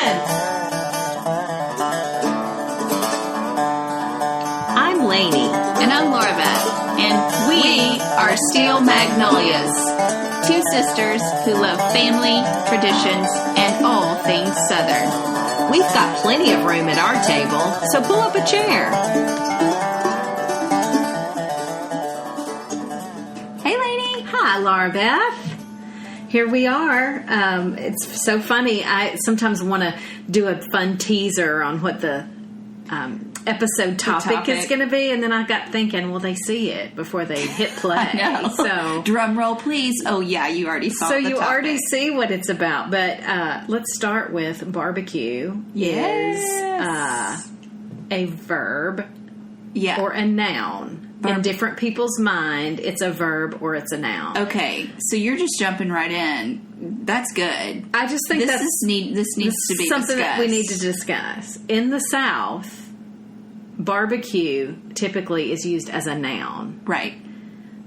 in. I'm Lainey. And I'm Laura Beth. And we are Steel Magnolias. Two sisters who love family, traditions, and all things Southern. We've got plenty of room at our table, so pull up a chair. Hey, Lainey. Hi, Laura Beth. Here we are. It's so funny. I sometimes want to do a fun teaser on what the episode topic is going to be, and then I got thinking, well, they see it before they hit play. I know. So drum roll, please. Oh, yeah, you already saw. So you already see what it's about. But let's start with barbecue. Yes. Is a verb, or a noun. In different people's mind, it's a verb or it's a noun. Okay, so you're just jumping right in. That's good. I just think this needs to be something discussed. that we need to discuss. In the South, barbecue typically is used as a noun. Right.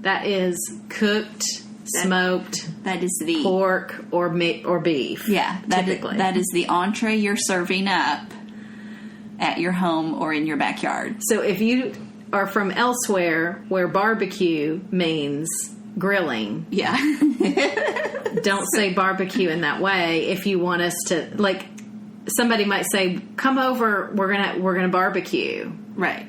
That is cooked, smoked. That is the pork or meat or beef. Yeah, typically that is the entree you're serving up at your home or in your backyard. So if you are from elsewhere where barbecue means grilling. Yeah. Don't say barbecue in that way. If you want us to, like, somebody might say, come over, we're gonna barbecue. Right.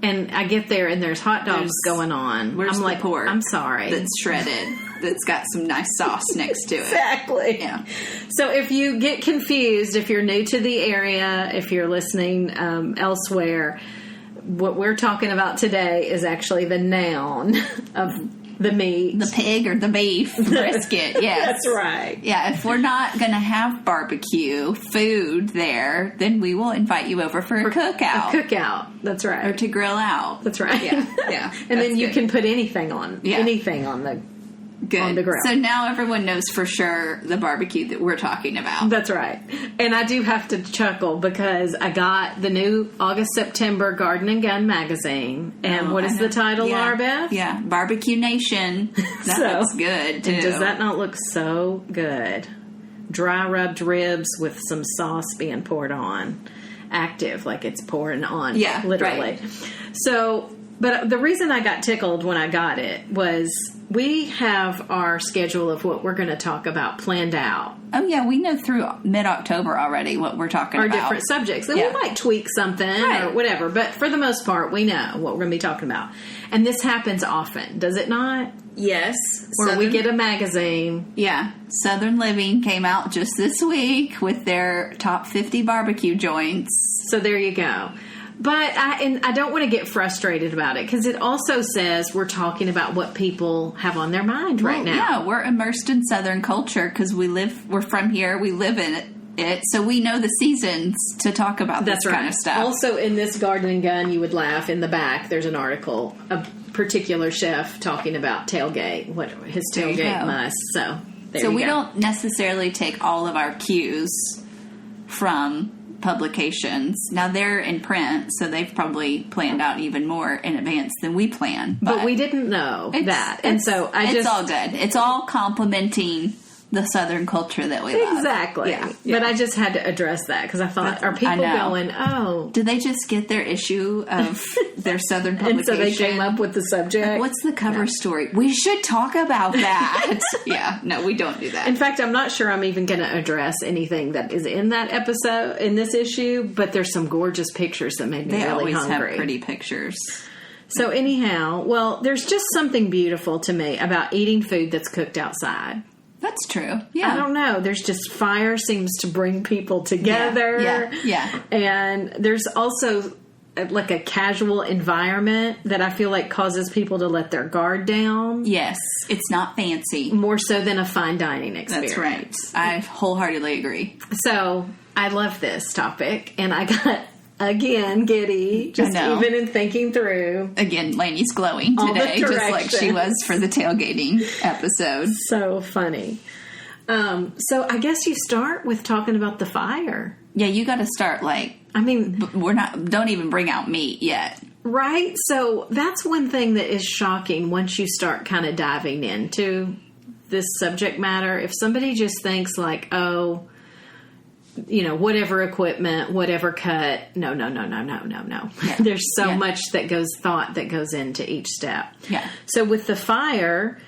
And I get there and there's hot dogs going on. Where's I'm the like, pork I'm sorry. That's shredded. That's got some nice sauce next to it. Exactly. Yeah. So if you get confused, if you're new to the area, if you're listening elsewhere, what we're talking about today is actually the noun of the meat. The pig or the beef, brisket, yes. That's right. Yeah, if we're not going to have barbecue food there, then we will invite you over for a cookout. A cookout, that's right. Or to grill out. That's right. Yeah. And then you can put anything on the Good. on the grill. So now everyone knows for sure the barbecue that we're talking about. That's right. And I do have to chuckle because I got the new August-September Garden and Gun magazine. And what is the title, Laura Beth? Yeah, Barbecue Nation. That looks good, too. And does that not look so good? Dry rubbed ribs with some sauce being poured on. Active, like it's pouring on. Yeah, literally. Right. So, but the reason I got tickled when I got it was we have our schedule of what we're going to talk about planned out. Oh, yeah, we know through mid-October already what we're talking about. Our different subjects. And we might tweak something or whatever, but for the most part, we know what we're going to be talking about. And this happens often, does it not? Yes. Where we get a magazine. Yeah. Southern Living came out just this week with their top 50 barbecue joints. So there you go. But I don't want to get frustrated about it because it also says we're talking about what people have on their mind right now. Yeah, we're immersed in Southern culture because we're from here, we live in it, so we know the seasons to talk about this kind of stuff. Also, in this Garden and Gun, you would laugh, in the back, there's an article, a particular chef talking about tailgate, what his tailgate must. So we don't necessarily take all of our cues from publications. Now they're in print, so they've probably planned out even more in advance than we plan. But we didn't know that. And so it's all good. It's all complimenting the Southern culture that we love. Exactly. Yeah. But I just had to address that because I thought, are people going, oh. Did they just get their issue of their Southern publication? And so they came up with the subject? Like, what's the cover story? We should talk about that. Yeah. No, we don't do that. In fact, I'm not sure I'm even going to address anything that is in that episode, in this issue, but there's some gorgeous pictures that made me really hungry. They always have pretty pictures. So anyhow, well, there's just something beautiful to me about eating food that's cooked outside. That's true. Yeah. I don't know. There's just fire seems to bring people together. Yeah. And there's also like a casual environment that I feel like causes people to let their guard down. Yes. It's not fancy. More so than a fine dining experience. That's right. I wholeheartedly agree. So I love this topic, and I got again giddy, just even in thinking through. Again, Lainey's glowing today, just like she was for the tailgating episode. So funny. So I guess you start with talking about the fire. Yeah, you got to start don't even bring out meat yet. Right? So that's one thing that is shocking once you start kind of diving into this subject matter. If somebody just thinks like, oh, whatever equipment, whatever cut. No. Yeah. There's so much that goes into each step. Yeah. So with the fire,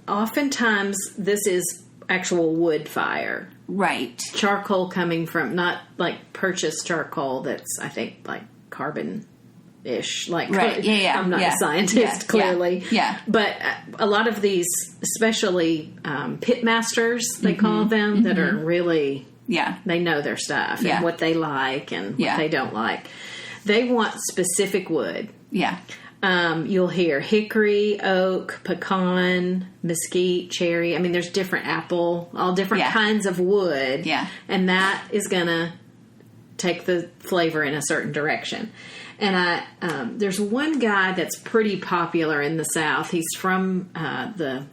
oftentimes this is actual wood fire. Right. Charcoal coming from, not like purchased charcoal that's, I think, like carbon-ish. Like, right. Yeah. I'm not a scientist, clearly. Yeah. But a lot of these, especially pit masters, they call them, that are really, they know their stuff and what they like and what they don't like. They want specific wood. Yeah. You'll hear hickory, oak, pecan, mesquite, cherry. I mean, there's different apple, all different kinds of wood. Yeah. And that is going to take the flavor in a certain direction. And there's one guy that's pretty popular in the South. He's from the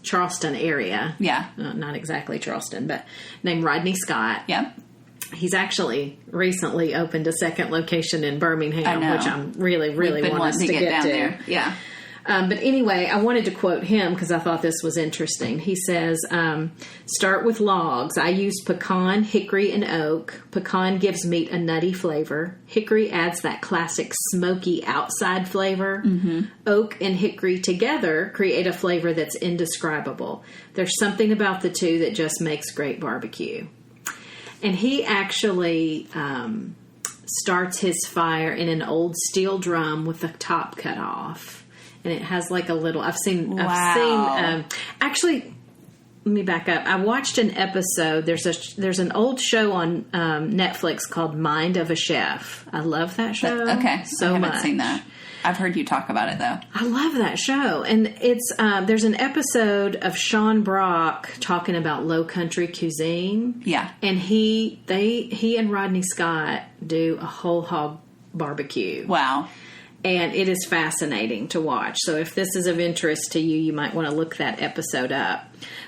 Charleston area. Yeah. Not exactly Charleston, but named Rodney Scott. Yeah. He's actually recently opened a second location in Birmingham, which I'm really want us to get down to. there. Yeah. But anyway, I wanted to quote him because I thought this was interesting. He says, start with logs. I use pecan, hickory, and oak. Pecan gives meat a nutty flavor. Hickory adds that classic smoky outside flavor. Mm-hmm. Oak and hickory together create a flavor that's indescribable. There's something about the two that just makes great barbecue. And he actually starts his fire in an old steel drum with the top cut off. And it has like a little, actually, let me back up. I watched an episode. There's an old show on Netflix called Mind of a Chef. I love that show. Okay. So I much. haven't seen that. I've heard you talk about it though. I love that show. And it's, there's an episode of Sean Brock talking about low country cuisine. Yeah. And he and Rodney Scott do a whole hog barbecue. Wow. And it is fascinating to watch. So if this is of interest to you, you might want to look that episode up.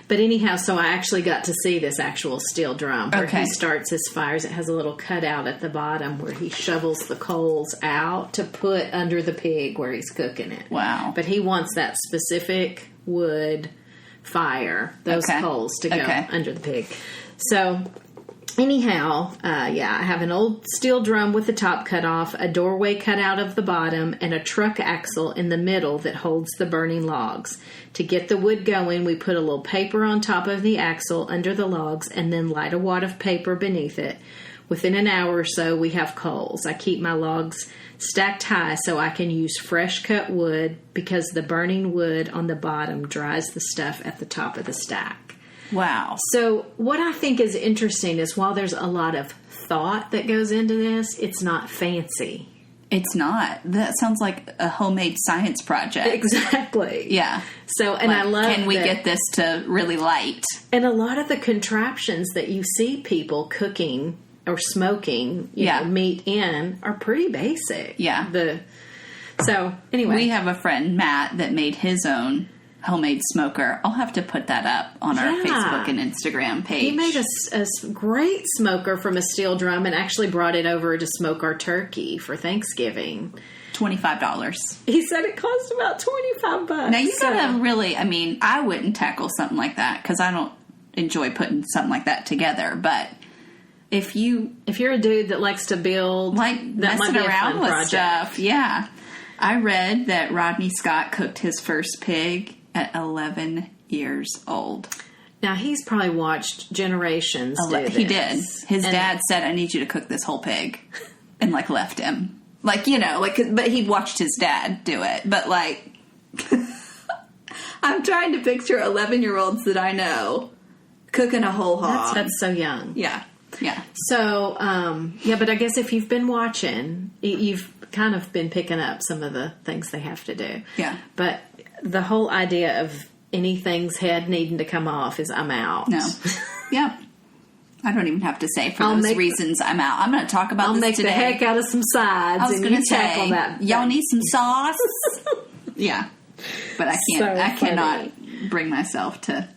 But anyhow, so I actually got to see this actual steel drum where he starts his fires. It has a little cutout at the bottom where he shovels the coals out to put under the pig where he's cooking it. Wow. But he wants that specific wood fire, those coals to go under the pig. So anyhow, I have an old steel drum with the top cut off, a doorway cut out of the bottom, and a truck axle in the middle that holds the burning logs. To get the wood going, we put a little paper on top of the axle under the logs and then light a wad of paper beneath it. Within an hour or so, we have coals. I keep my logs stacked high so I can use fresh cut wood because the burning wood on the bottom dries the stuff at the top of the stack. Wow. So what I think is interesting is while there's a lot of thought that goes into this, it's not fancy. It's not. That sounds like a homemade science project. Exactly. Yeah. So, and I love can we get this to really light? And a lot of the contraptions that you see people cooking or smoking you know, meat in are pretty basic. Yeah. So, anyway. We have a friend, Matt, that made his own homemade smoker. I'll have to put that up on our Facebook and Instagram page. He made a great smoker from a steel drum and actually brought it over to smoke our turkey for Thanksgiving. $25. He said it cost about $25. Now you gotta really, I mean, I wouldn't tackle something like that because I don't enjoy putting something like that together, but if you're a dude that likes to build, like that messing might be around a fun with project. stuff, yeah. I read that Rodney Scott cooked his first pig at 11 years old. Now, he's probably watched generations do this. He did. His dad said, I need you to cook this whole pig. And, left him. But he watched his dad do it. But, I'm trying to picture 11-year-olds that I know cooking a whole hog. That's so young. Yeah. Yeah. So, but I guess if you've been watching, you've kind of been picking up some of the things they have to do. Yeah. But the whole idea of anything's head needing to come off is I'm out. No. Yeah. I don't even have to say for those reasons I'm out. I'm going to talk about this today. I'll make the heck out of some sides. I was going to say, y'all need some sauce? Yeah. But I can't. So I cannot bring myself to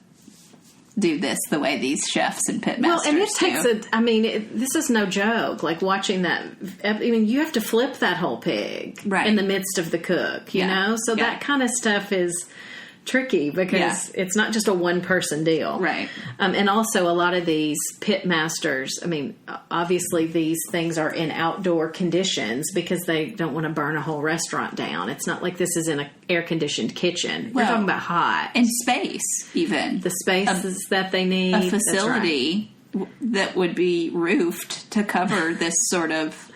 do this the way these chefs and pit masters do. Well, and it takes this is no joke. Like watching that, you have to flip that whole pig in the midst of the cook, you know? So that kind of stuff is tricky because it's not just a one-person deal. Right. And also a lot of these pit masters, I mean, obviously these things are in outdoor conditions because they don't want to burn a whole restaurant down. It's not like this is in an air-conditioned kitchen. We're talking about hot. And space, even. The spaces that they need. A facility that would be roofed to cover this sort of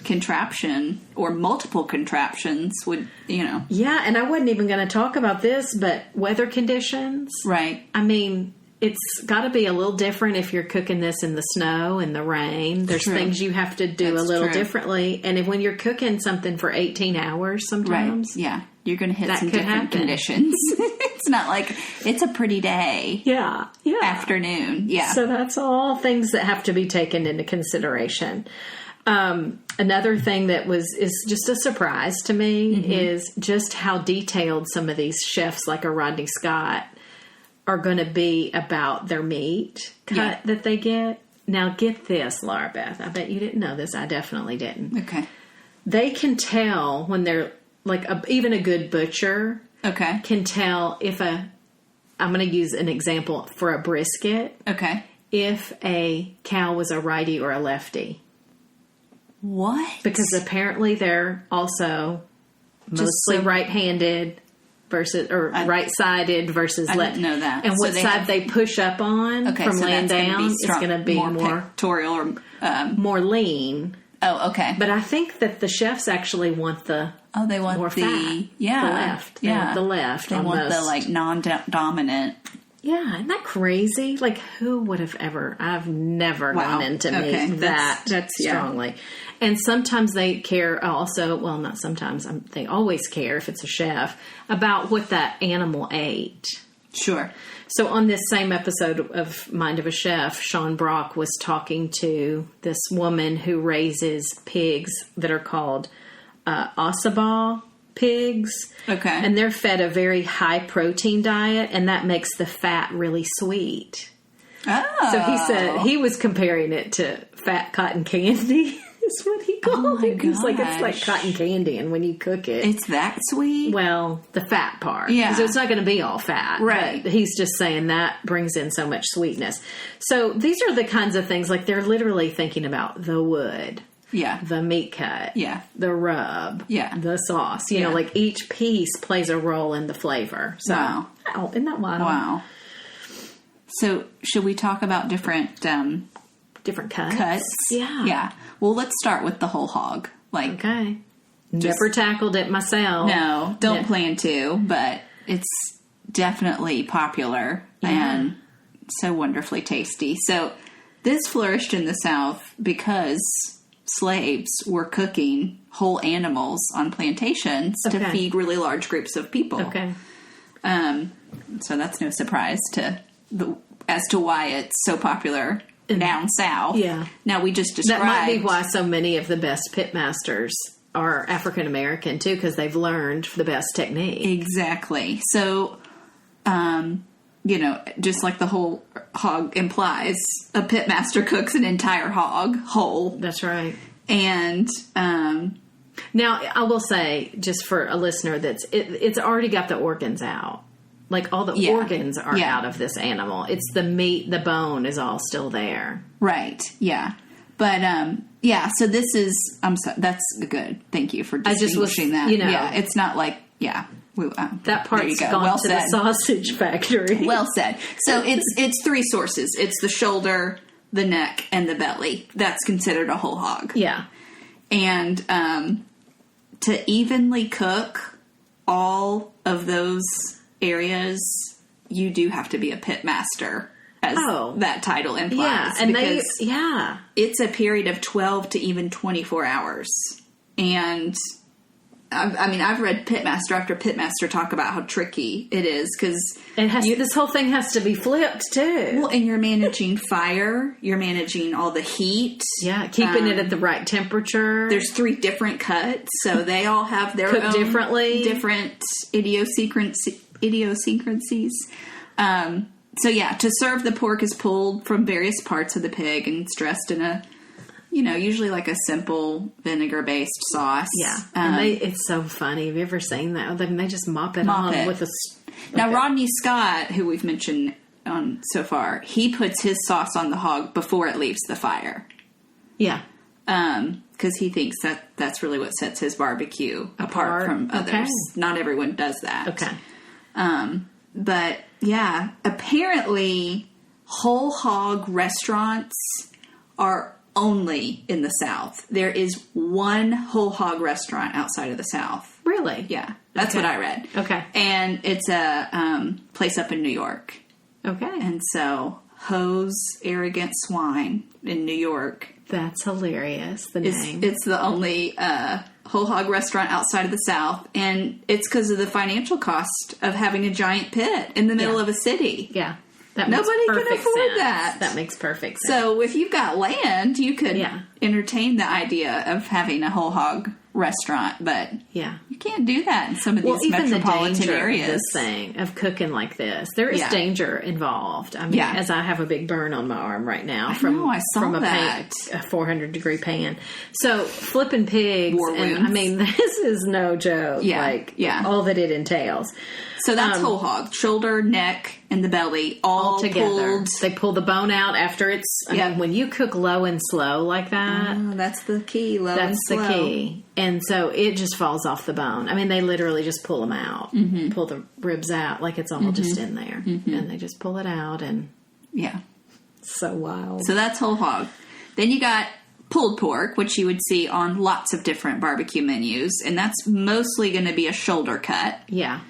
contraption or multiple contraptions would, Yeah, and I wasn't even going to talk about this, but weather conditions. Right. I mean, it's got to be a little different if you're cooking this in the snow and the rain. There's things you have to do a little differently. And when you're cooking something for 18 hours sometimes. Right. Yeah. You're going to hit some different conditions. It's not like it's a pretty day. Yeah. Afternoon. Yeah. So that's all things that have to be taken into consideration. Another thing that is just a surprise to me is just how detailed some of these chefs, like a Rodney Scott, are going to be about their meat cut that they get. Now, get this, Laura Beth. I bet you didn't know this. I definitely didn't. Okay. They can tell when they're like even a good butcher. Okay. Can tell if I'm going to use an example for a brisket. Okay. If a cow was a righty or a lefty. What? Because apparently they're also mostly right-handed versus right-sided versus left. I didn't know that. And what side they push up on from laying down is going to be more pectoral or more lean. Oh, okay. But I think that the chefs actually want they want more the fat. the left. They want the left. They want the like non-dominant. Yeah, isn't that crazy? Like, who would have ever? I've never gone into meat that strongly. Yeah. And sometimes they care also, well, not sometimes, they always care if it's a chef, about what that animal ate. Sure. So on this same episode of Mind of a Chef, Sean Brock was talking to this woman who raises pigs that are called Ossabaw pigs. Okay. And they're fed a very high protein diet, and that makes the fat really sweet. Oh. So he said he was comparing it to fat cotton candy. Is what he called it. He's like, it's like cotton candy, and when you cook it, it's that sweet. Well, the fat part, yeah. So it's not going to be all fat, right? But he's just saying that brings in so much sweetness. So these are the kinds of things, like they're literally thinking about the wood, yeah, the meat cut, yeah, the rub, yeah, the sauce. You know, like each piece plays a role in the flavor. So, wow, isn't that wild? Wow. So, should we talk about different cuts? Yeah. Yeah. Well, let's start with the whole hog. Like, okay. Never tackled it myself. No, don't plan to, but it's definitely popular and so wonderfully tasty. So this flourished in the South because slaves were cooking whole animals on plantations to feed really large groups of people. Okay. So that's no surprise as to why it's so popular down south. Yeah. Now we just described. That might be why so many of the best pitmasters are African American too, because they've learned the best technique. Exactly. So, just like the whole hog implies, a pitmaster cooks an entire hog whole. That's right. And now I will say, just for a listener, it's already got the organs out. Like all the organs are out of this animal. It's the meat, the bone is all still there. Right. Yeah. But so this is that's good. Thank you for distinguishing that. Yeah, it's not like that part's gone to the sausage factory. Well said. So it's three sources. It's the shoulder, the neck, and the belly. That's considered a whole hog. Yeah. And to evenly cook all of those areas, you do have to be a pit master, as that title implies. Yeah, and it's a period of 12 to even 24 hours. And I've read pitmaster after pitmaster talk about how tricky it is, because this whole thing has to be flipped too. Well, and you're managing fire, you're managing all the heat. Yeah, keeping it at the right temperature. There's 3 different cuts, so they all have their own different idiosyncrasies. To serve, the pork is pulled from various parts of the pig and it's dressed in a, usually like a simple vinegar-based sauce. Yeah. And it's so funny. Have you ever seen that? They just mop it on with a Now, Rodney Scott, who we've mentioned on so far, he puts his sauce on the hog before it leaves the fire. Yeah. Because he thinks that that's really what sets his barbecue apart from others. Okay. Not everyone does that. Okay. But, yeah, apparently whole hog restaurants are only in the South. There is one whole hog restaurant outside of the South. Really? Yeah. That's what I read. Okay. And it's a place up in New York. Okay. And so, Ho's Arrogant Swine in New York. That's hilarious, the name. It's the only whole hog restaurant outside of the South. And it's because of the financial cost of having a giant pit in the middle of a city. Yeah. Nobody can afford that. That makes perfect sense. So if you've got land, you could entertain the idea of having a whole hog restaurant, but you can't do that in some of these metropolitan areas. This thing of cooking like this, there is danger involved. I mean, as I have a big burn on my arm right now from a 400-degree pan. So flipping pigs, and I mean, this is no joke. All that it entails. So that's whole hog, shoulder, neck, and the belly all together. Pulled. They pull the bone out after it's. I mean, when you cook low and slow like that, that's the key. That's the key, and so it just falls off the bone. I mean, they literally just pull them out, pull the ribs out like it's all just in there, and they just pull it out, and so wild. So that's whole hog. Then you got pulled pork, which you would see on lots of different barbecue menus, and that's mostly going to be a shoulder cut. Yeah.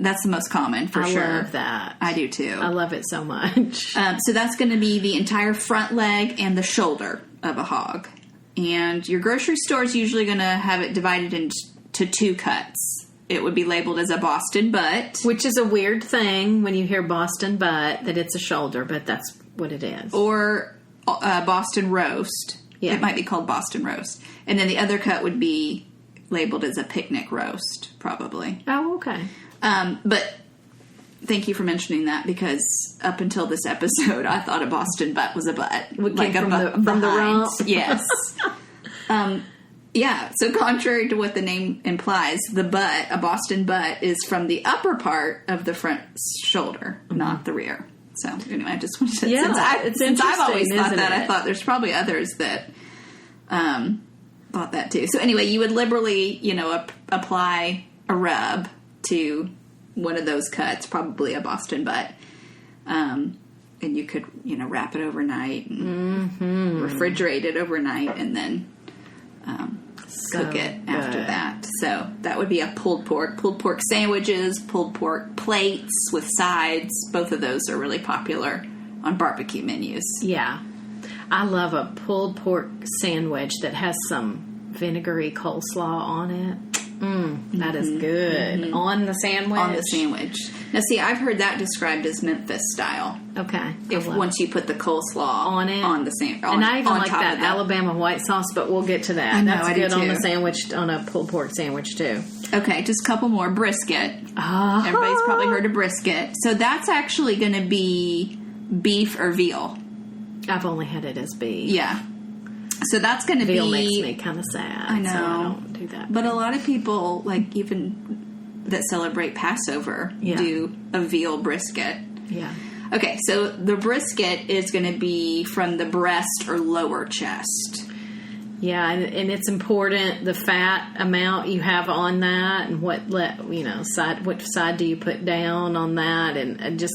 That's the most common, for sure. I love that. I do, too. I love it so much. So that's going to be the entire front leg and the shoulder of a hog. And your grocery store is usually going to have it divided into two cuts. It would be labeled as a Boston butt. Which is a weird thing when you hear Boston butt, that it's a shoulder, but that's what it is. Or Boston roast. Yeah. It might be called Boston roast. And then the other cut would be labeled as a picnic roast, probably. Oh, okay. But thank you for mentioning that, because up until this episode, I thought a Boston butt was a butt. Like from the rump? Yes. So contrary to what the name implies, the butt, a Boston butt, is from the upper part of the front shoulder, not the rear. So anyway, I just wanted to... since I've always thought that, I thought there's probably others that thought that too. So anyway, you would liberally, apply a rub to one of those cuts, probably a Boston butt, and you could wrap it overnight and refrigerate it overnight, and then cook it after that. So that would be a pulled pork sandwiches, pulled pork plates with sides. Both of those are really popular on barbecue menus. Yeah, I love a pulled pork sandwich that has some vinegary coleslaw on it. That is good. On the sandwich? On the sandwich. Now, see, I've heard that described as Memphis style. Okay. Once you put the coleslaw on it. On the sandwich. And I even like that Alabama white sauce, but we'll get to that. I know, That's good on the sandwich, on a pulled pork sandwich, too. Okay, just a couple more. Brisket. Everybody's probably heard of brisket. So that's actually going to be beef or veal. I've only had it as beef. Yeah. So that's going to be... Veal makes me kind of sad. I know. So I don't do that. But a lot of people, like even that celebrate Passover, do a veal brisket. Yeah. Okay, so the brisket is going to be from the breast or lower chest. Yeah, and it's important the fat amount you have on that, and what side do you put down on that, and just,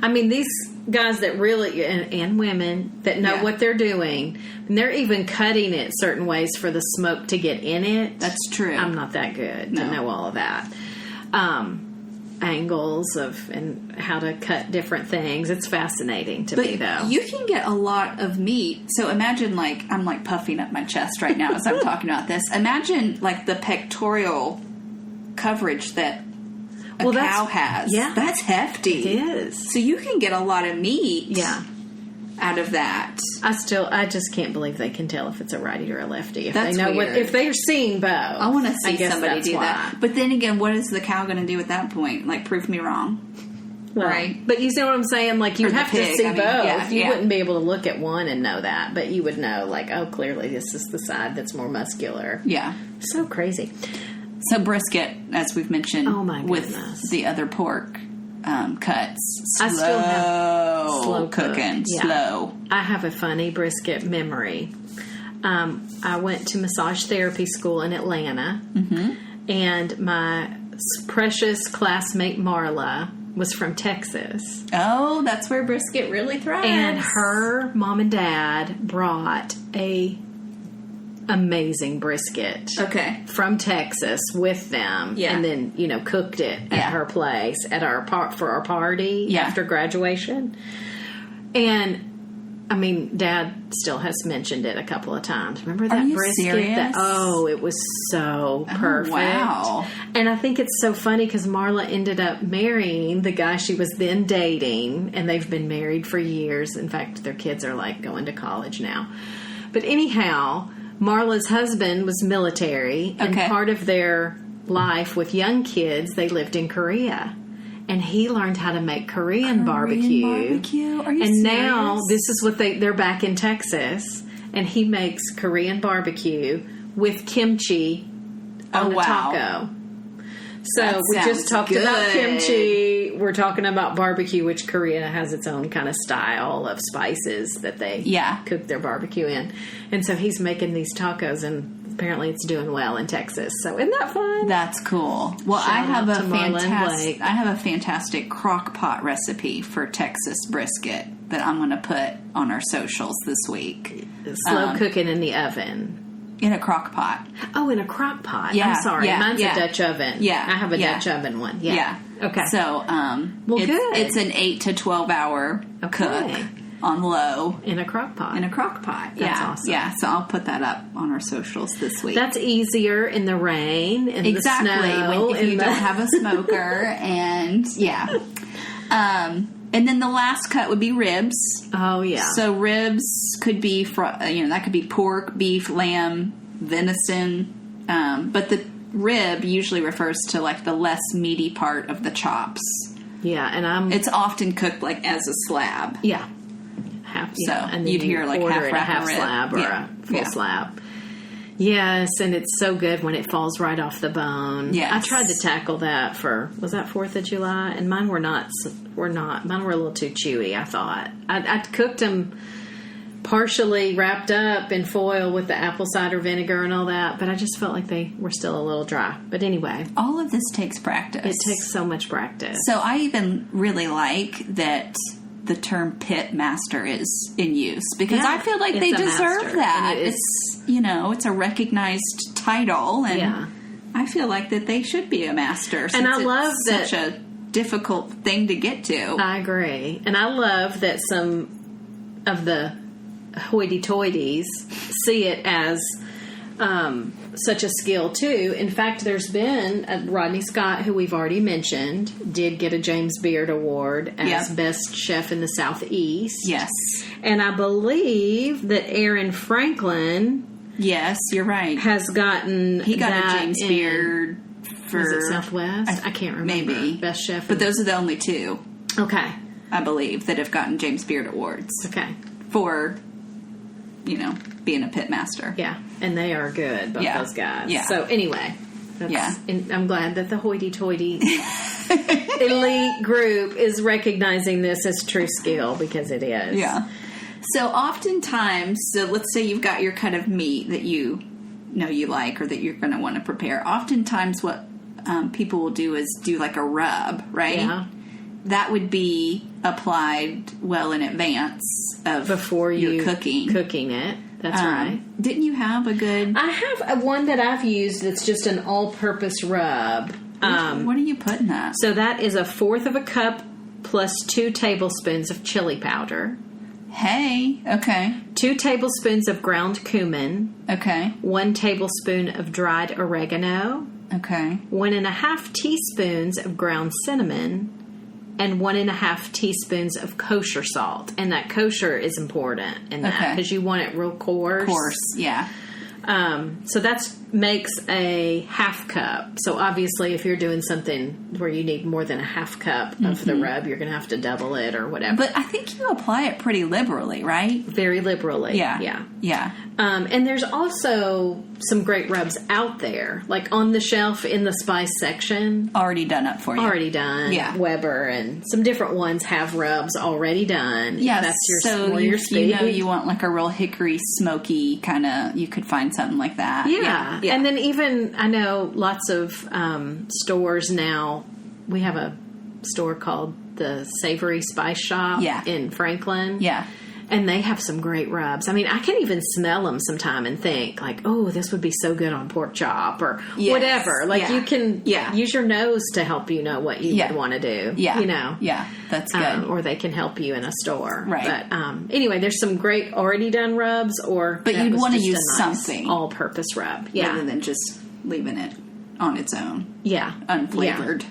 I mean, these guys that really, and women that know what they're doing, and they're even cutting it certain ways for the smoke to get in it. That's true. I'm not that good to know all of that. Angles of and how to cut different things. It's fascinating to me, though. You can get a lot of meat. So imagine, I'm puffing up my chest right now as I'm talking about this. Imagine the pectoral coverage that a cow has. Yeah, that's hefty. It is. So you can get a lot of meat. Yeah. Out of that, I just can't believe they can tell if it's a righty or a lefty. If that's they know weird. if they're seeing both. I want to see somebody do that. But then again, what is the cow going to do at that point? Prove me wrong, right? But you see what I'm saying? You'd have to see both. Yeah, you wouldn't be able to look at one and know that, but you would know, clearly this is the side that's more muscular. Yeah, so crazy. So brisket, as we've mentioned, oh my with goodness. the other pork, cuts. I still have slow cooking. Yeah. Slow. I have a funny brisket memory. I went to massage therapy school in Atlanta, and my precious classmate Marla was from Texas. Oh, that's where brisket really thrives. And her mom and dad brought a amazing brisket from Texas with them, and then cooked it at her place at for our party after graduation. And I mean, Dad still has mentioned it a couple of times. Remember that brisket? Serious? It was so perfect. Wow. And I think it's so funny because Marla ended up marrying the guy she was then dating, and they've been married for years. In fact, their kids are like going to college now. But anyhow, Marla's husband was military, and part of their life with young kids, they lived in Korea. And he learned how to make Korean barbecue. Are you and serious? Now this is what they're back in Texas, and he makes Korean barbecue with kimchi on the taco. So we just talked about kimchi. We're talking about barbecue, which Korea has its own kind of style of spices that they cook their barbecue in. And so he's making these tacos, and apparently it's doing well in Texas. So isn't that fun? That's cool. Well, I have a fantastic crock pot recipe for Texas brisket that I'm going to put on our socials this week. Slow cooking in the oven. In a crock pot. Oh, in a crock pot. Yeah, I'm sorry. Mine's a Dutch oven. Yeah. I have a Dutch oven one. Yeah. Okay. So, good. It's an 8 to 12 hour cook on low. In a crock pot. That's awesome. Yeah, so I'll put that up on our socials this week. That's easier in the rain, in the snow. If you don't have a smoker. And, and then the last cut would be ribs. Oh, yeah. So ribs could be, that could be pork, beef, lamb, venison. But the rib usually refers to, like, the less meaty part of the chops. Yeah, and it's often cooked, like, as a slab. Yeah. And then you'd hear, like, half slab or a full slab. Yes, and it's so good when it falls right off the bone. Yes. I tried to tackle that was that 4th of July? And mine were not, mine were a little too chewy, I thought. I cooked them partially wrapped up in foil with the apple cider vinegar and all that, but I just felt like they were still a little dry. But anyway. All of this takes practice. It takes so much practice. So I even really like that the term pit master is in use because I feel like they deserve that. It's a recognized title, and I feel like that they should be a master. And I love that such a difficult thing to get to. I agree, and I love that some of the hoity-toities see it as such a skill too. In fact, there's been Rodney Scott, who we've already mentioned, did get a James Beard Award as best chef in the Southeast. Yes, and I believe that Aaron Franklin. Yes, you're right. Has gotten a James Beard for was it Southwest? I can't remember. Maybe best chef, but those are the only two. Okay, I believe that have gotten James Beard Awards. Okay, for being a pit master. Yeah, and they are good, both those guys. Yeah. So anyway, I'm glad that the hoity-toity elite group is recognizing this as true skill because it is. Yeah. So oftentimes, let's say you've got your cut of meat that you know you like or that you're going to want to prepare. Oftentimes what people will do is do like a rub, right? Yeah. That would be applied well in advance of before you cooking it. That's right. Didn't you have a good... I have one that I've used that's just an all-purpose rub. What do you put in that? So that is 1/4 of a cup plus 2 tablespoons of chili powder. Hey, okay. 2 tablespoons of ground cumin. Okay. 1 tablespoon of dried oregano. Okay. 1.5 teaspoons of ground cinnamon. And 1.5 teaspoons of kosher salt. And that kosher is important in that because you want it real coarse. Coarse, yeah. So that's makes a half cup. So obviously if you're doing something where you need more than a half cup of the rub, you're going to have to double it or whatever. But I think you apply it pretty liberally, right? Very liberally. Yeah. And there's also some great rubs out there, like on the shelf in the spice section. Already done up for you. Already done. Yeah. Weber and some different ones have rubs already done. Yeah, That's your, so your speed. You know you want like a real hickory, smoky kind of, you could find something like that. Yeah. And then even, I know lots of stores now, we have a store called the Savory Spice Shop in Franklin. Yeah. And they have some great rubs. I mean, I can even smell them sometime and think, like, oh, this would be so good on pork chop or whatever. Like, you can use your nose to help you know what you would want to do. Yeah. You know? Yeah, that's good. Or they can help you in a store. Right. But anyway, there's some great already done rubs But you'd want to use something. All-purpose rub. Yeah. Rather than just leaving it on its own. Yeah. Unflavored.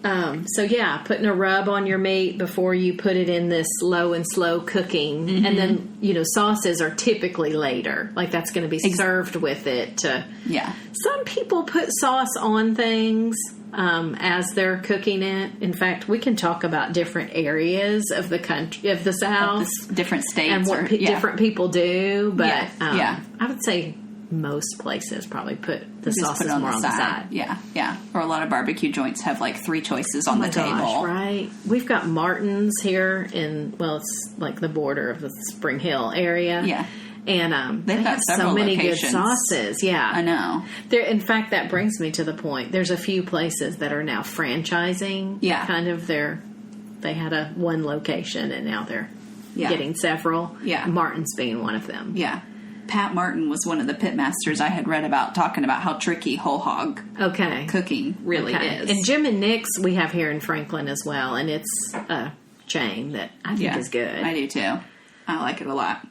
Yeah. Putting a rub on your meat before you put it in this low and slow cooking. Mm-hmm. And then, sauces are typically later. Like, that's going to be served with it. Some people put sauce on things as they're cooking it. In fact, we can talk about different areas of the country, of the South. Different states. And what different people do. But I would say most places probably put the sauces more on the side. Yeah. Or a lot of barbecue joints have like 3 choices on the table. Right. We've got Martin's here it's like the border of the Spring Hill area. Yeah. And they have so many locations. Good sauces. Yeah. I know. In fact, that brings me to the point. There's a few places that are now franchising. Yeah. Kind of they had one location and now they're getting several. Yeah. Martin's being one of them. Yeah. Pat Martin was one of the pitmasters I had read about, talking about how tricky whole hog cooking really is. And Jim and Nick's we have here in Franklin as well, and it's a chain that I think is good. I do too. I like it a lot.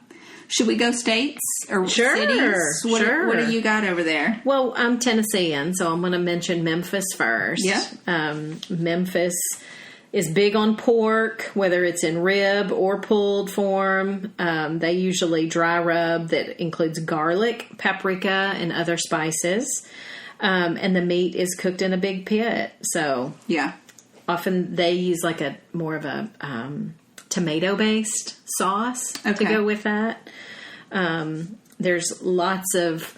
Should we go states or cities? Sure. What do you got over there? Well, I'm Tennessean, so I'm going to mention Memphis first. Yeah. Memphis is big on pork, whether it's in rib or pulled form. They usually dry rub that includes garlic, paprika, and other spices. And the meat is cooked in a big pit. So often they use like more of a tomato-based sauce to go with that. There's lots of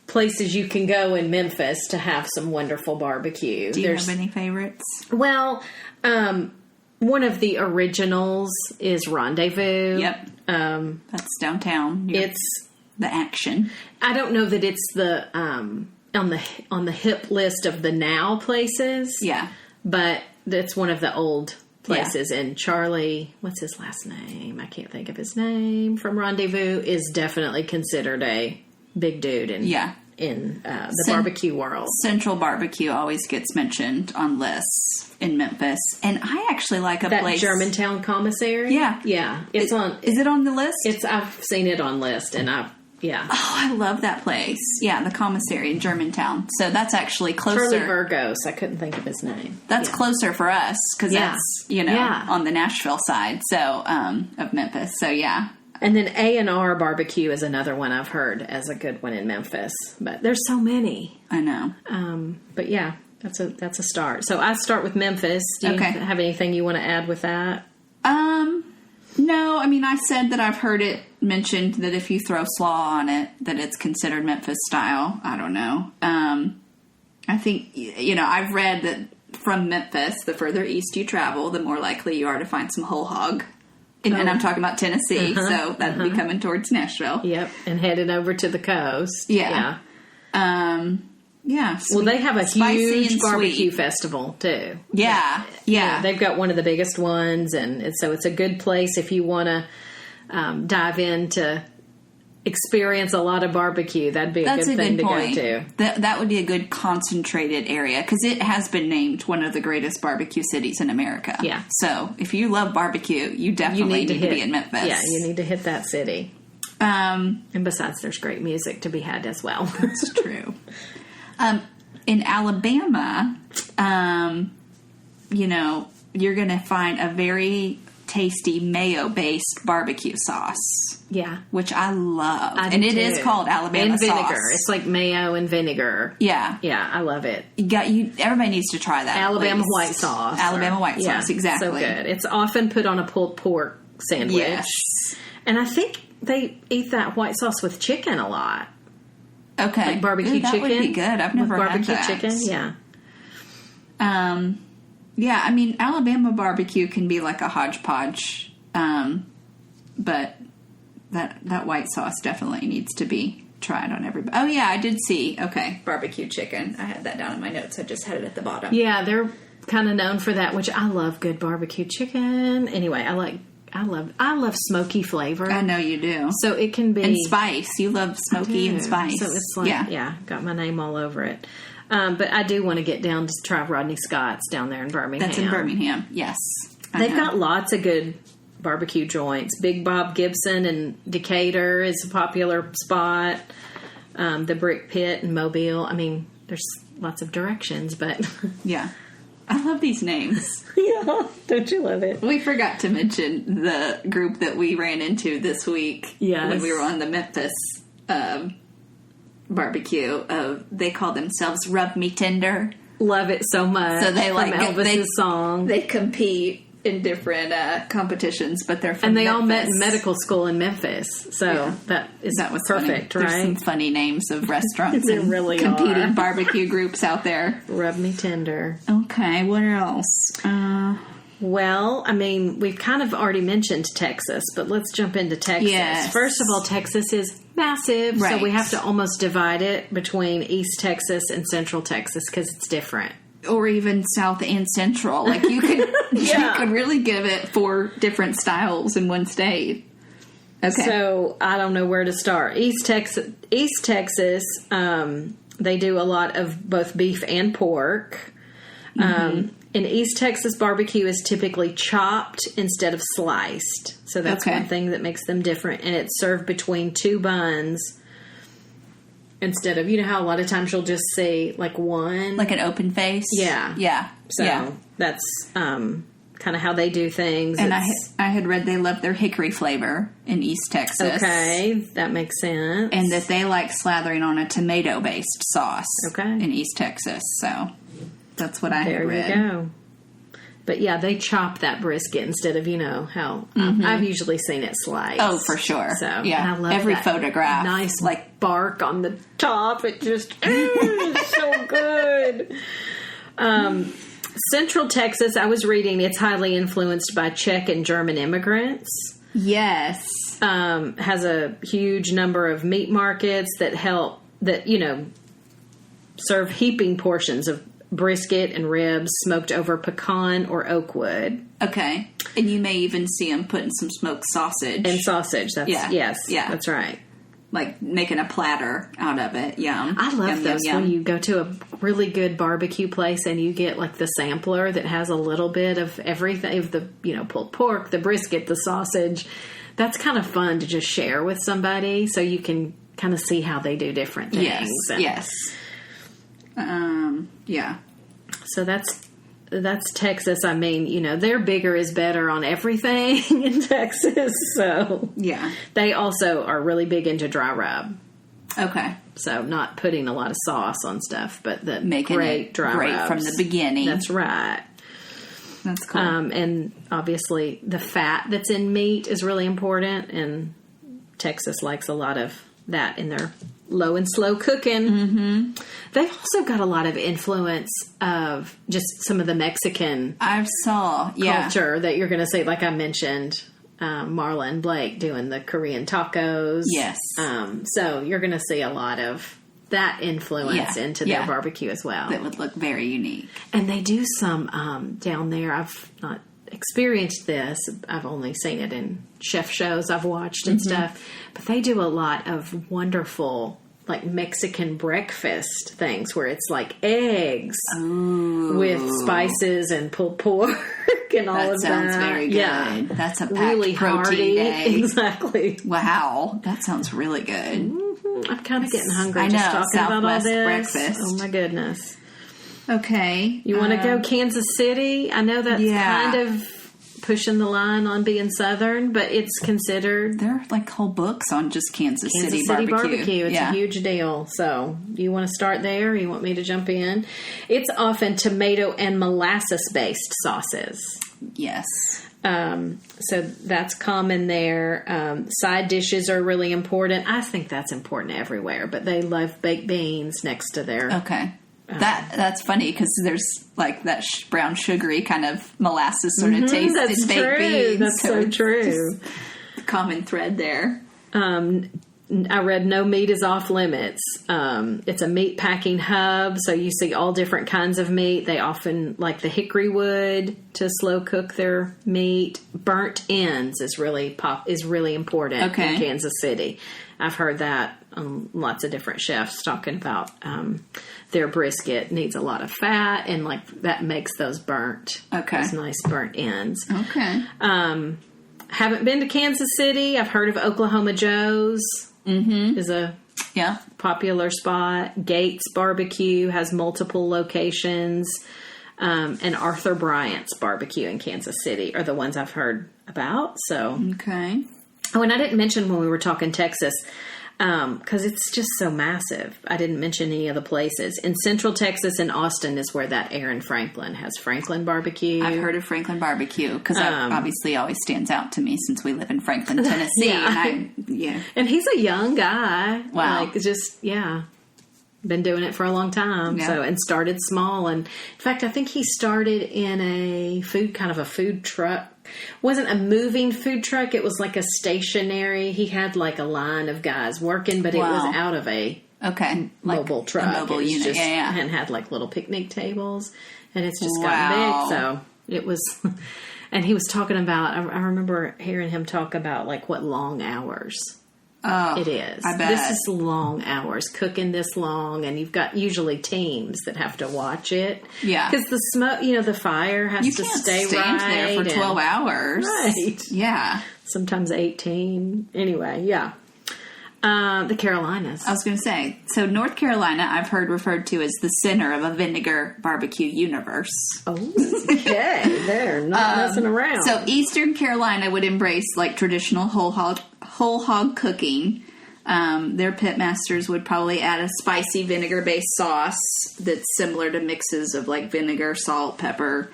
places you can go in Memphis to have some wonderful barbecue. Do you have any favorites? Well, one of the originals is Rendezvous. Yep. That's downtown. It's the action. I don't know that it's the on the hip list of the now places. Yeah. But it's one of the old places. Yeah. And Charlie, what's his last name? I can't think of his name. From Rendezvous is definitely considered a big dude in the barbecue world. Central Barbecue always gets mentioned on lists in Memphis, and I actually like that place Germantown Commissary. Yeah. It's on. Is it on the list? I've seen it on list, and Oh, I love that place. Yeah, the commissary in Germantown. So that's actually closer. Charlie Burgos. I couldn't think of his name. That's closer for us because that's on the Nashville side of Memphis. So yeah. And then A&R Barbecue is another one I've heard as a good one in Memphis. But there's so many. I know. But yeah, that's a start. So I start with Memphis. Do you have anything you want to add with that? No, I mean, I said that I've heard it mentioned that if you throw slaw on it, that it's considered Memphis style. I don't know. I think, I've read that from Memphis, the further east you travel, the more likely you are to find some whole hog. And I'm talking about Tennessee, so that would be coming towards Nashville. Yep, and headed over to the coast. Yeah. Well, they have a huge barbecue festival, too. Yeah. They've got one of the biggest ones, and so it's a good place if you want to dive in to experience a lot of barbecue. That'd be a good thing to go to. That would be a good concentrated area, because it has been named one of the greatest barbecue cities in America. Yeah. So if you love barbecue, you definitely need to be in Memphis. Yeah, you need to hit that city. And besides, there's great music to be had as well. That's true. In Alabama, you're going to find a very tasty mayo-based barbecue sauce. Yeah. Which I love. It is called Alabama sauce. And vinegar. It's like mayo and vinegar. Yeah. Yeah, I love it. Everybody needs to try that. Alabama white sauce. Alabama white sauce, exactly. So good. It's often put on a pulled pork sandwich. Yes. And I think they eat that white sauce with chicken a lot. Okay. Like barbecue chicken. That would be good. I've never had that. Barbecue chicken, yeah. Yeah, I mean, Alabama barbecue can be like a hodgepodge, but that white sauce definitely needs to be tried on everybody. Oh, yeah, I did see. Okay, barbecue chicken. I had that down in my notes. I just had it at the bottom. Yeah, they're kind of known for that, which I love good barbecue chicken. Anyway, I love smoky flavor. I know you do. So it can be... And spice. You love smoky and spice. So it's like, yeah, got my name all over it. But I do want to get down to try Rodney Scott's down there in Birmingham. That's in Birmingham, yes. They've got lots of good barbecue joints. Big Bob Gibson in Decatur is a popular spot. The Brick Pit in Mobile. I mean, there's lots of directions, but... Yeah. I love these names. Yeah, don't you love it? We forgot to mention the group that we ran into this week when we were on the Memphis barbecue. They call themselves Rub Me Tender. Love it so much. So they from Elvis's song. They compete in different competitions, but they're from and they Memphis. all met in medical school in Memphis. So that was perfect, funny. right? There's some funny names of restaurants there and really competing are. barbecue groups out there. Rub Me Tender. Okay, what else? Well, I mean, we've kind of already mentioned Texas, but let's jump into Texas. Yes. First of all, Texas is massive, right. So we have to almost divide it between East Texas and Central Texas because it's different. Or even South and Central. Like you could you could really give it 4 different styles in one state. Okay. So I don't know where to start. East Texas, they do a lot of both beef and pork. In East Texas, barbecue is typically chopped instead of sliced. So that's one thing that makes them different. And it's served between 2 buns instead of, you know how a lot of times you'll just see like one. Like an open face? Yeah. Yeah. So that's kind of how they do things. And I had read they love their hickory flavor in East Texas. Okay, that makes sense. And that they like slathering on a tomato-based sauce in East Texas. So that's what I had read. There you go. But yeah, they chop that brisket instead of, you know, how I've usually seen it sliced. Oh, for sure. So, yeah, and I love every that photograph. nice like bark on the top. It just, it's so good. Central Texas, I was reading, it's highly influenced by Czech and German immigrants. Yes. Has a huge number of meat markets that serve heaping portions of brisket and ribs smoked over pecan or oak wood. Okay. And you may even see them putting some smoked sausage. And sausage. That's right. Like making a platter out of it. Yum. I love those when you go to a really good barbecue place and you get like the sampler that has a little bit of everything, of the, pulled pork, the brisket, the sausage. That's kind of fun to just share with somebody so you can kind of see how they do different things. Yes. Yeah. So that's Texas. I mean, their bigger is better on everything in Texas. So yeah, they also are really big into dry rub. Okay. So not putting a lot of sauce on stuff, but making great it dry great rubs from the beginning. That's right. That's cool. And obviously the fat that's in meat is really important, and Texas likes a lot of that in their low and slow cooking. Mm-hmm. They've also got a lot of influence of just some of the Mexican culture that you're going to see, like I mentioned, Marla and Blake doing the Korean tacos. Yes. So you're going to see a lot of that influence into their barbecue as well. That would look very unique. And they do some down there. I've not experienced this. I've only seen it in chef shows I've watched and stuff. But they do a lot of wonderful, like Mexican breakfast things where it's like eggs with spices and pulled pork and all of that. That sounds very good. Yeah. That's a packed really protein hearty day. Exactly. Wow. That sounds really good. Mm-hmm. I'm kind of getting hungry I know, just talking about all this. Breakfast. Oh my goodness. Okay. You want to go Kansas City? I know that's kind of pushing the line on being Southern, but it's considered. There are like whole books on just Kansas City barbecue. It's a huge deal. So you want to start there? Or you want me to jump in? It's often tomato and molasses based sauces. Yes. So that's common there. Side dishes are really important. I think that's important everywhere, but they love baked beans next to their. Okay. That's funny because there's like that brown sugary kind of molasses sort of taste in baked beans. That's so true. Common thread there. I read no meat is off limits. It's a meat packing hub, so you see all different kinds of meat. They often like the hickory wood to slow cook their meat. Burnt ends is really important in Kansas City. I've heard that lots of different chefs talking about their brisket needs a lot of fat, and like that makes those burnt. Okay, those nice burnt ends. Okay. Haven't been to Kansas City. I've heard of Oklahoma Joe's. Is a popular spot. Gates Barbecue has multiple locations. And Arthur Bryant's Barbecue in Kansas City are the ones I've heard about. So okay. Oh, and I didn't mention when we were talking Texas, because it's just so massive. I didn't mention any of the places. In Central Texas and Austin is where that Aaron Franklin has Franklin Barbecue. I've heard of Franklin Barbecue because that obviously always stands out to me since we live in Franklin, Tennessee. And he's a young guy. Wow. Been doing it for a long time. Yeah. So, and started small. And in fact, I think he started in a food truck. Wasn't a moving food truck. It was like a stationary. He had like a line of guys working, but it was out of a mobile truck. A mobile unit. And had like little picnic tables. And it's just gotten big. So it was, and he was talking about, I remember hearing him talk about like what long hours. Oh, it is. I bet. This is long hours, cooking this long, and you've got usually teams that have to watch it. Yeah. Because the smoke, the fire has to stay stand there for 12 hours. Right. Yeah. Sometimes 18. Anyway, yeah. The Carolinas. I was going to say, so North Carolina I've heard referred to as the center of a vinegar barbecue universe. Oh, okay. They're not messing around. So Eastern Carolina would embrace like traditional whole hog cooking. Their pitmasters would probably add a spicy vinegar-based sauce that's similar to mixes of like vinegar, salt, pepper,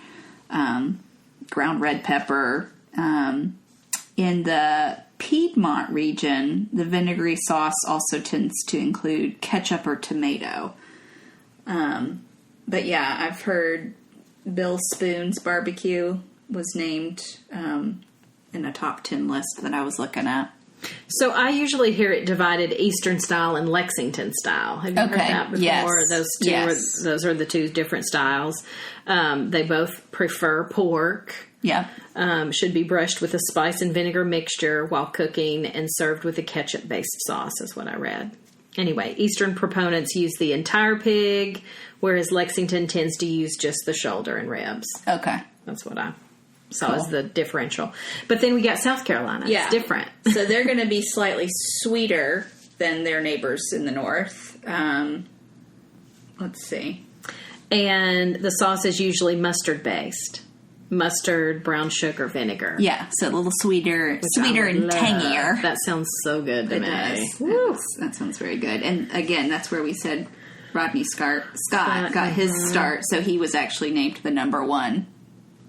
ground red pepper. In the Piedmont region, the vinegary sauce also tends to include ketchup or tomato. But yeah, I've heard Bill Spoon's Barbecue was named in a top 10 list that I was looking at. So I usually hear it divided Eastern style and Lexington style. Have you heard that before? Yes. Those two those are the two different styles. They both prefer pork. Yeah. Should be brushed with a spice and vinegar mixture while cooking and served with a ketchup-based sauce is what I read. Anyway, Eastern proponents use the entire pig, whereas Lexington tends to use just the shoulder and ribs. Okay. That's what I saw as the differential. But then we got South Carolina. Yeah. It's different. So they're going to be slightly sweeter than their neighbors in the north. Let's see. And the sauce is usually mustard-based. Mustard, brown sugar, vinegar. Yeah, so a little sweeter and tangier. That sounds so good to me. That sounds very good. And again, that's where we said Rodney Scott got his start. So he was actually named the number one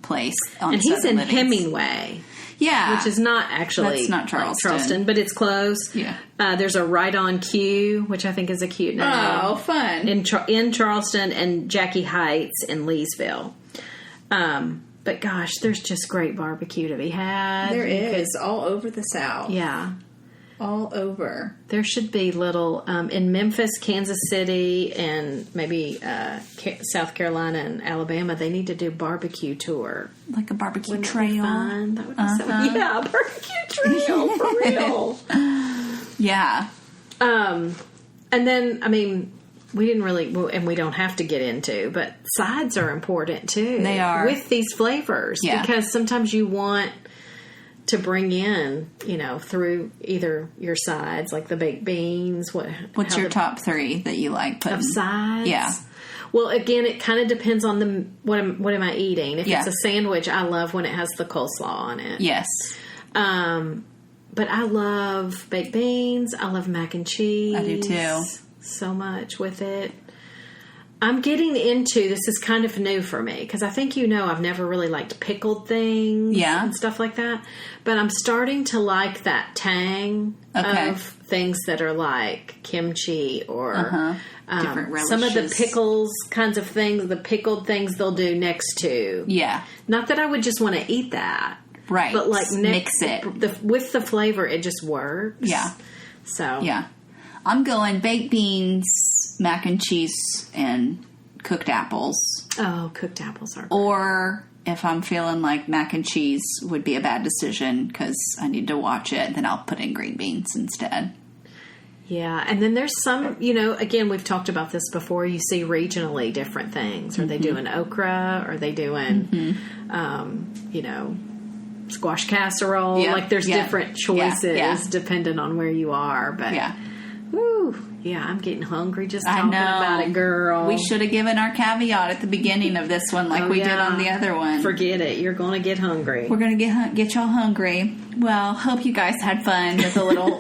place on and he's in Livings. Hemingway. Yeah. Which is not actually That's not Charleston. but it's close. Yeah. There's a Right on Q, which I think is a cute name. Oh, fun. In Charleston and Jackie Heights in Leesville. But gosh, there's just great barbecue to be had. There is, all over the South. Yeah. All over. There should be little, in Memphis, Kansas City, and maybe South Carolina and Alabama, they need to do barbecue tour. Like a barbecue trail. That would be so fun. Yeah, a barbecue trail, for real. Yeah. And then, I mean, we didn't really, and we don't have to get into, but sides are important too. They are. With these flavors. Yeah. Because sometimes you want to bring in, through either your sides, like the baked beans. What's your top 3 that you like putting? Of sides? Yeah. Well, again, it kind of depends on what am I eating. If it's a sandwich, I love when it has the coleslaw on it. Yes. But I love baked beans. I love mac and cheese. I do too. So much with it. I'm getting into, this is kind of new for me, because I think I've never really liked pickled things and stuff like that. But I'm starting to like that tang of things that are like kimchi or different relishes. Some of the pickles kinds of things, the pickled things they'll do next to. Yeah. Not that I would just want to eat that. Right. But like mix it. With the flavor, it just works. Yeah. So. Yeah. I'm going baked beans, mac and cheese, and cooked apples. Oh, cooked apples are great. Or if I'm feeling like mac and cheese would be a bad decision because I need to watch it, then I'll put in green beans instead. Yeah, and then there's some, again, we've talked about this before, you see regionally different things. Are they doing okra? Are they doing, squash casserole? Yeah. Like there's different choices depending on where you are. But woo, yeah, I'm getting hungry just talking about it, girl. We should have given our caveat at the beginning of this one like we did on the other one. Forget it. You're going to get hungry. We're going to get y'all hungry. Well, hope you guys had fun with a little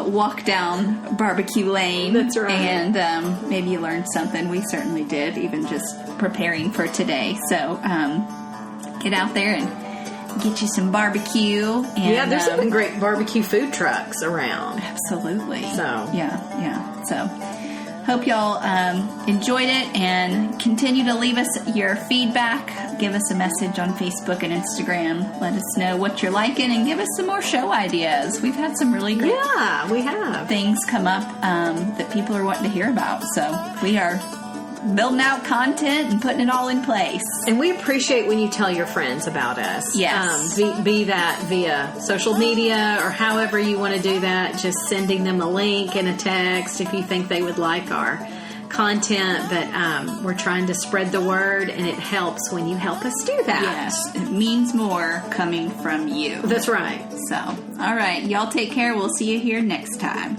walk down barbecue lane. That's right. And maybe you learned something. We certainly did, even just preparing for today. So get out there and get you some barbecue. And, there's some great barbecue food trucks around. Absolutely. So. Yeah. So, hope y'all enjoyed it and continue to leave us your feedback. Give us a message on Facebook and Instagram. Let us know what you're liking and give us some more show ideas. We've had some really great we have things come up that people are wanting to hear about. So, we are building out content and putting it all in place. And we appreciate when you tell your friends about us. Yes. Be that via social media or however you want to do that. Just sending them a link and a text if you think they would like our content. But we're trying to spread the word, and it helps when you help us do that. Yes. It means more coming from you. That's right. So, all right. Y'all take care. We'll see you here next time.